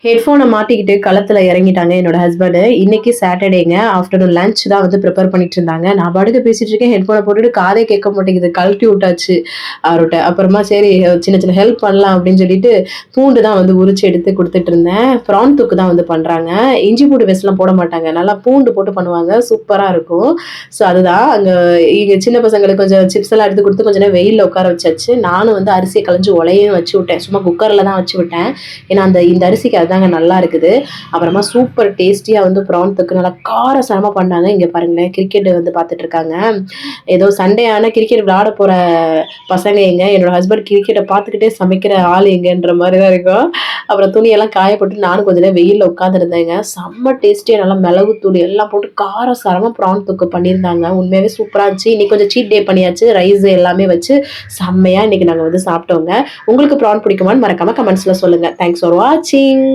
ஹெட்ஃபோனை மாட்டிக்கிட்டு களத்துல இறங்கிட்டாங்க என்னோட ஹஸ்பண்ட். இன்னைக்கு சாட்டர்டேங்க. ஆஃப்டர்நூன் லஞ்ச் தான் வந்து ப்ரிப்பேர் பண்ணிட்டு இருந்தாங்க. நான் பாட்டுக்கு பேசிட்டு இருக்கேன். ஹெட்ஃபோனை போட்டுட்டு காதே கேட்க மாட்டேங்குது. கழட்டி விட்டாச்சு அவர்ட்ட. அப்புறமா சரி சின்ன சின்ன ஹெல்ப் பண்ணலாம் அப்படின்னு சொல்லிட்டு பூண்டு தான் வந்து உரிச்சு எடுத்து குடுத்துட்டு இருந்தேன். ப்ரான் தொக்கு தான் வந்து பண்றாங்க. இஞ்சி பூண்டு பேஸ்ட்லாம் போட மாட்டாங்க. நல்லா பூண்டு போட்டு பண்ணுவாங்க. சூப்பரா இருக்கும். ஸோ அதுதான் அங்க இங்க சின்ன பசங்களுக்கு கொஞ்சம் சிப்ஸ் எல்லாம் எடுத்து குடுத்து கொஞ்ச நேரம் வெயில்ல உட்கார வச்சாச்சு. நானும் வந்து அரிசிய களைஞ்சு உலையவும் வச்சு விட்டேன். சும்மா குக்கர்ல தான் வச்சு விட்டேன். ஏன்னா இந்த அரிசிக்கு அதுதாங்க நல்லா இருக்குது. அப்புறமா சூப்பர் டேஸ்டியா வந்து ப்ரான் தொக்கு நல்லா காரசாரமா பண்ணாங்க. இங்க பாருங்களேன், கிரிக்கெட் வந்து பார்த்துட்டு இருக்காங்க. ஏதோ சண்டே ஆனா கிரிக்கெட் விளையாட போற பசங்க எங்க, என்னோட ஹஸ்பண்ட் கிரிக்கெட்ட பார்த்துக்கிட்டே சமைக்கிற ஆள் எங்கன்ற மாரி தான் இருக்கும். அப்புறம் துணியெல்லாம் காய போட்டு நானும் கொஞ்ச நேரம் வெயில்ல உட்காந்துருந்தேங்க. செம்ம டேஸ்டியா நல்லா மிளகுத்தூள் எல்லாம் போட்டு காரசாரமா ப்ரான் தொக்கு பண்ணியிருந்தாங்க. உண்மையாவே சூப்பரா இருந்துச்சு. இன்னைக்கு கொஞ்சம் சீட் டே பண்ணியாச்சு. ரைஸ் எல்லாமே வச்சு செம்மையா இன்னைக்கு நாங்க வந்து சாப்பிட்டோங்க. உங்களுக்கு ப்ரான் பிடிக்குமான்னு மறக்காம கமெண்ட்ஸ்ல சொல்லுங்க. தேங்க்ஸ் ஃபார் வாட்சிங்.